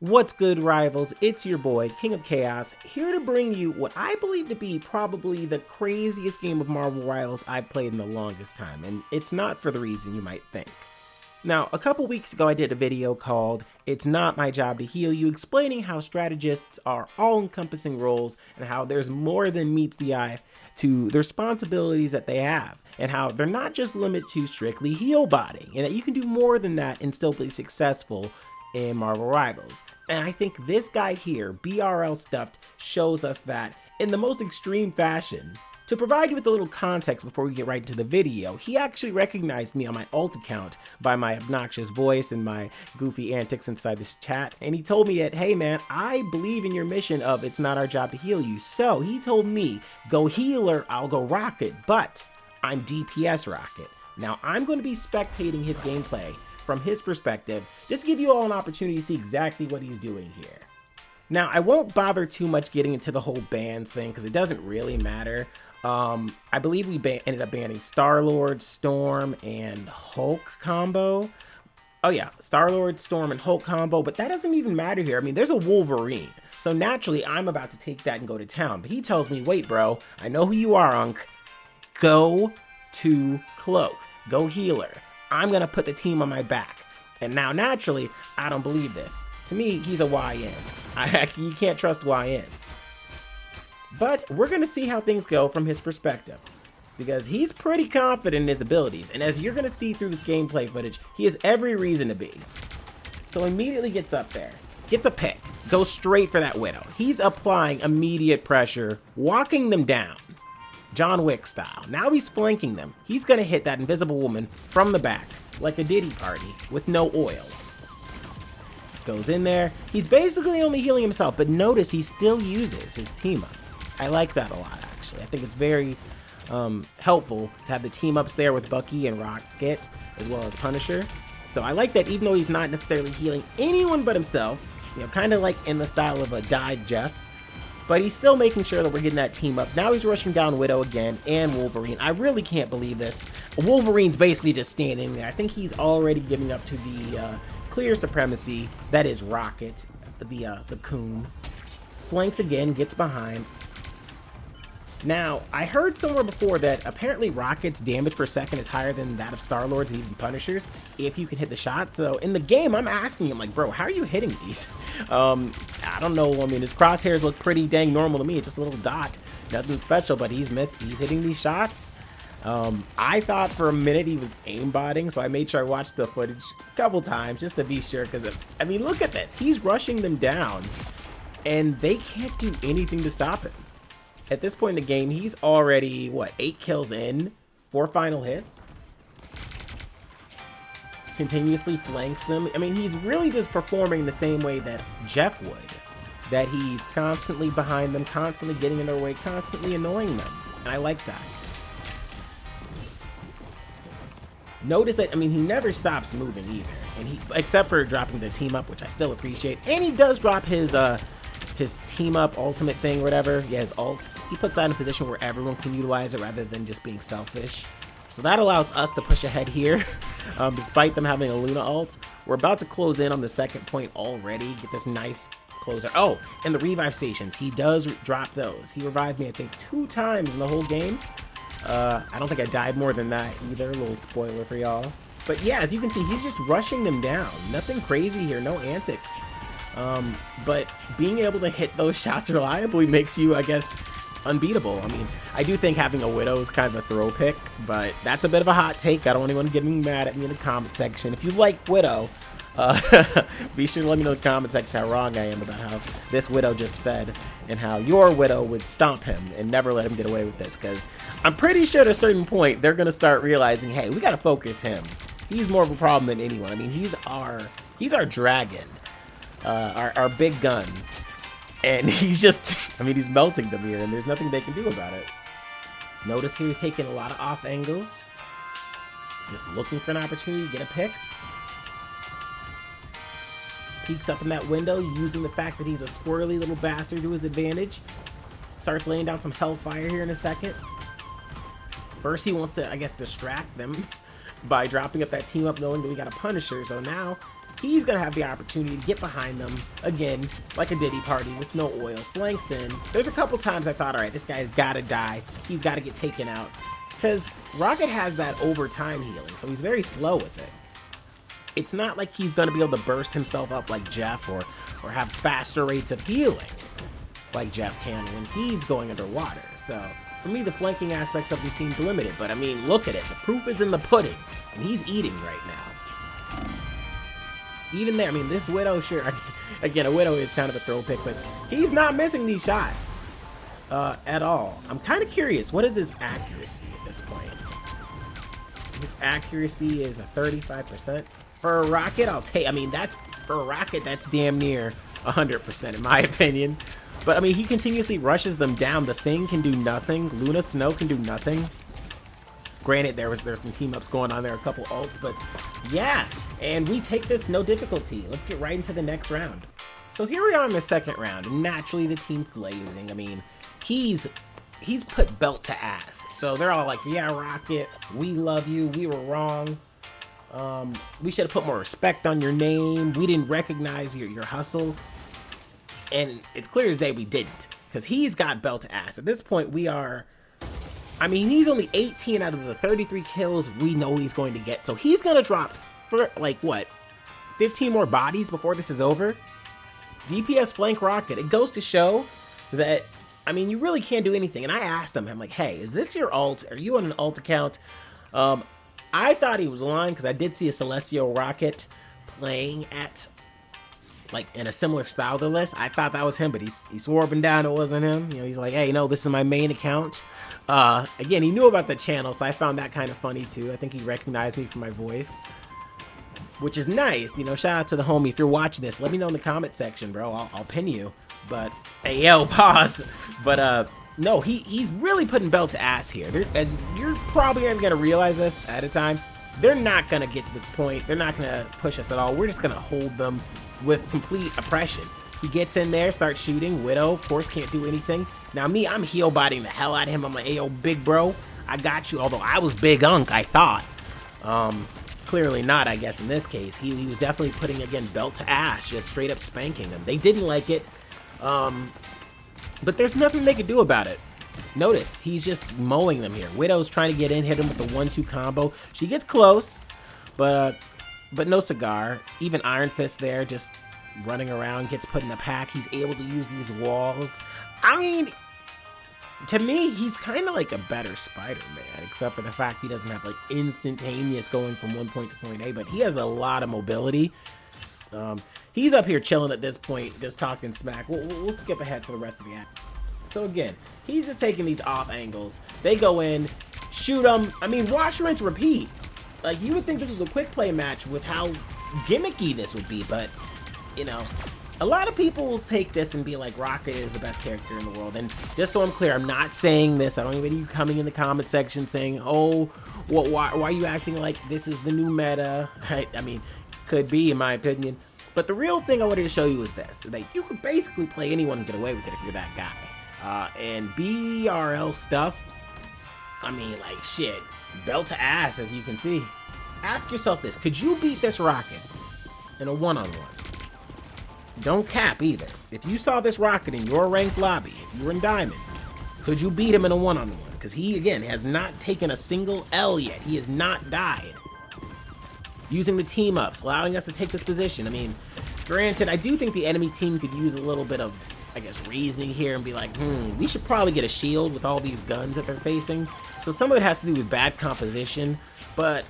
What's good, rivals? It's your boy, King of Chaos, here to bring you what I believe to be probably the craziest game of Marvel Rivals I've played in the longest time, and it's not for the reason you might think. Now, a couple weeks ago I did a video called It's Not My Job to Heal You, explaining how strategists are all-encompassing roles and how there's more than meets the eye to the responsibilities that they have, and how they're not just limited to strictly heal botting, and that you can do more than that and still be successful in Marvel Rivals. And I think this guy here, BRL Stuffed, shows us that in the most extreme fashion. To provide you with a little context before we get right into the video, he actually recognized me on my alt account by my obnoxious voice and my goofy antics inside this chat, and he told me that, hey man, I believe in your mission of it's not our job to heal you. So he told me, go healer, I'll go rocket, but I'm DPS rocket. Now I'm going to be spectating his gameplay from his perspective, just to give you all an opportunity to see exactly what he's doing here. Now, I won't bother too much getting into the whole bans thing, because it doesn't really matter. I believe we ended up banning Star-Lord, Storm, and Hulk combo. Oh yeah, Star-Lord, Storm, and Hulk combo, but that doesn't even matter here. I mean, there's a Wolverine, so naturally, I'm about to take that and go to town. But he tells me, wait bro, I know who you are, Unk. Go to Cloak. Go healer. I'm gonna put the team on my back. And now naturally, I don't believe this. To me, he's a YN. You can't trust YNs. But we're gonna see how things go from his perspective, because he's pretty confident in his abilities, and as you're gonna see through this gameplay footage, he has every reason to be. So immediately gets up there, gets a pick, goes straight for that Widow. He's applying immediate pressure, walking them down. John Wick style. Now he's flanking them. He's gonna hit that invisible woman from the back, like a Diddy party, with no oil. Goes in there. He's basically only healing himself, but notice he still uses his team up. I like that a lot, actually. I think it's very helpful to have the team ups there with Bucky and Rocket, as well as Punisher. So I like that even though he's not necessarily healing anyone but himself, you know, kind of like in the style of a died Jeff, but he's still making sure that we're getting that team up. Now he's rushing down Widow again and Wolverine. I really can't believe this. Wolverine's basically just standing there. I think he's already giving up to the clear supremacy. That is Rocket, the coon. Flanks again, gets behind. Now, I heard somewhere before that apparently Rocket's damage per second is higher than that of Star-Lord's and even Punisher's if you can hit the shot. So in the game, I'm asking him, like, bro, how are you hitting these? I don't know. I mean, his crosshairs look pretty dang normal to me. It's just a little dot, nothing special, but he's hitting these shots. I thought for a minute he was aimbotting, so I made sure I watched the footage a couple times just to be sure, because, I mean, look at this. He's rushing them down, and they can't do anything to stop him. At this point in the game, he's already, what, 8 kills in, 4 final hits? Continuously flanks them. I mean, he's really just performing the same way that Jeff would. That he's constantly behind them, constantly getting in their way, constantly annoying them. And I like that. Notice that, I mean, he never stops moving either. And except for dropping the team up, which I still appreciate. And he does drop his team up ultimate thing, whatever. Yeah, his ult. He puts that in a position where everyone can utilize it rather than just being selfish. So that allows us to push ahead here, despite them having a Luna ult. We're about to close in on the second point already. Get this nice closer. Oh, and the revive stations. He does drop those. He revived me, I think, 2 times in the whole game. I don't think I died more than that either. A little spoiler for y'all. But yeah, as you can see, he's just rushing them down. Nothing crazy here. No antics. But being able to hit those shots reliably makes you, I guess, unbeatable. I mean, I do think having a Widow is kind of a throw pick, but that's a bit of a hot take. I don't want anyone getting mad at me in the comment section. If you like Widow, be sure to let me know in the comment section how wrong I am about how this Widow just fed and how your Widow would stomp him and never let him get away with this, because I'm pretty sure at a certain point they're going to start realizing, hey, we got to focus him. He's more of a problem than anyone. I mean, he's our dragon. Our big gun, and he's just, I mean, he's melting them here, and there's nothing they can do about it. Notice here he's taking a lot of off angles, just looking for an opportunity to get a pick. Peeks up in that window, using the fact that he's a squirrely little bastard to his advantage. Starts laying down some hellfire here in a second. First he wants to, I guess, distract them by dropping up that team up, knowing that we got a Punisher. So now he's going to have the opportunity to get behind them, again, like a Diddy party with no oil, flanks in. There's a couple times I thought, all right, this guy's got to die. He's got to get taken out. Because Rocket has that overtime healing, so he's very slow with it. It's not like he's going to be able to burst himself up like Jeff or have faster rates of healing like Jeff can when he's going underwater. So, for me, the flanking aspects of him seems limited. But, I mean, look at it. The proof is in the pudding. And he's eating right now. Even there, I mean, this Widow, sure, again, a Widow is kind of a throw pick, but he's not missing these shots at all. I'm kind of curious, what is his accuracy at this point? His accuracy is a 35%. For a Rocket, I'll take, I mean, for a Rocket, that's damn near 100% in my opinion. But, I mean, he continuously rushes them down. The Thing can do nothing. Luna Snow can do nothing. Granted, there's some team-ups going on there, a couple ults, but yeah. And we take this no difficulty. Let's get right into the next round. So here we are in the second round, and naturally the team's glazing. I mean, he's put belt to ass. So they're all like, yeah, Rocket, we love you. We were wrong. We should have put more respect on your name. We didn't recognize your hustle. And it's clear as day we didn't, because he's got belt to ass. At this point, we are, I mean, he's only 18 out of the 33 kills we know he's going to get. So he's going to drop, for, like, what, 15 more bodies before this is over? DPS flank Rocket. It goes to show that, I mean, you really can't do anything. And I asked him, I'm like, hey, is this your ult? Are you on an ult account? I thought he was lying because I did see a Celestial Rocket playing at, like, in a similar style to this. I thought that was him, but he swore up and down it wasn't him. You know, he's like, hey, no, this is my main account. Again, he knew about the channel, so I found that kind of funny too. I think he recognized me from my voice, which is nice. You know, shout out to the homie. If you're watching this, let me know in the comment section, bro. I'll pin you. But, hey, yo, pause. But, no, he's really putting belt to ass here. As you're probably going to realize this at a time, they're not going to get to this point. They're not going to push us at all. We're just going to hold them with complete oppression. He gets in there, starts shooting. Widow, of course, can't do anything. Now, me, I'm heal botting the hell out of him. I'm like, hey, yo, big bro, I got you. Although I was big unk, I thought. Clearly not, I guess, in this case. He was definitely putting, again, belt to ass, just straight up spanking them. They didn't like it. But there's nothing they could do about it. Notice, he's just mowing them here. Widow's trying to get in, hit him with the 1-2 combo. She gets close, but no cigar. Even Iron Fist there, just running around, gets put in the pack. He's able to use these walls. I mean, to me, he's kind of like a better Spider-Man, except for the fact he doesn't have, like, instantaneous going from one point to point A, but he has a lot of mobility. He's up here chilling at this point, just talking smack. We'll skip ahead to the rest of the act. So again, he's just taking these off angles. They go in, shoot them. I mean, watch, rinse, repeat. Like, you would think this was a quick play match with how gimmicky this would be, but, you know, a lot of people will take this and be like, Rocket is the best character in the world. And just so I'm clear, I'm not saying this. I don't even need you coming in the comment section saying, oh, why are you acting like this is the new meta? Right? I mean, could be, in my opinion. But the real thing I wanted to show you is this. That you can basically play anyone and get away with it if you're that guy. And BRL stuff, I mean, like, shit, belt to ass, as you can see. Ask yourself this. Could you beat this Rocket in a one-on-one? Don't cap either. If you saw this Rocket in your ranked lobby, if you were in Diamond, could you beat him in a one-on-one? Because he, again, has not taken a single L yet. He has not died. Using the team-ups, allowing us to take this position. I mean, granted, I do think the enemy team could use a little bit of, I guess, reasoning here and be like, we should probably get a shield with all these guns that they're facing. So some of it has to do with bad composition, but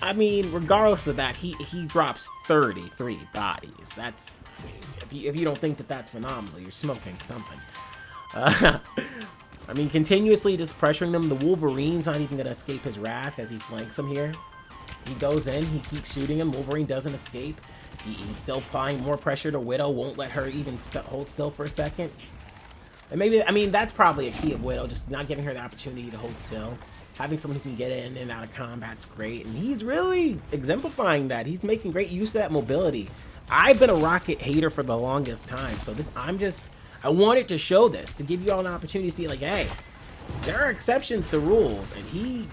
I mean, regardless of that, he drops 33 bodies. That's, I mean, if you don't think that that's phenomenal, you're smoking something. I mean, continuously just pressuring them. The Wolverine's not even gonna escape his wrath as he flanks him here. He goes in, he keeps shooting him. Wolverine doesn't escape. He's still applying more pressure to Widow, won't let her even hold still for a second. And maybe, I mean, that's probably a key of Widow, just not giving her the opportunity to hold still. Having someone who can get in and out of combat's great, and he's really exemplifying that. He's making great use of that mobility. I've been a Rocket hater for the longest time, so this, I wanted to show this, to give you all an opportunity to see, like, hey, there are exceptions to rules, and he,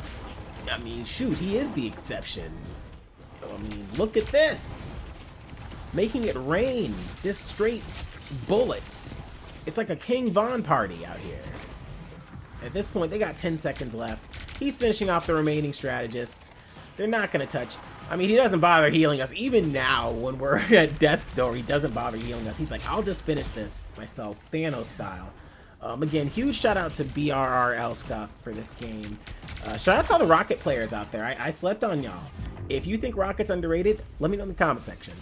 I mean, shoot, he is the exception. I mean, look at this. making it rain. Just straight bullets. It's like a King Von party out here. At this point, they got 10 seconds left. He's finishing off the remaining strategists. They're not going to touch. I mean, he doesn't bother healing us. Even now, when we're at death's door, he doesn't bother healing us. He's like, I'll just finish this myself, Thanos style. Again, huge shout out to BRRL stuff for this game. Shout out to all the Rocket players out there. I slept on y'all. If you think Rocket's underrated, let me know in the comment section.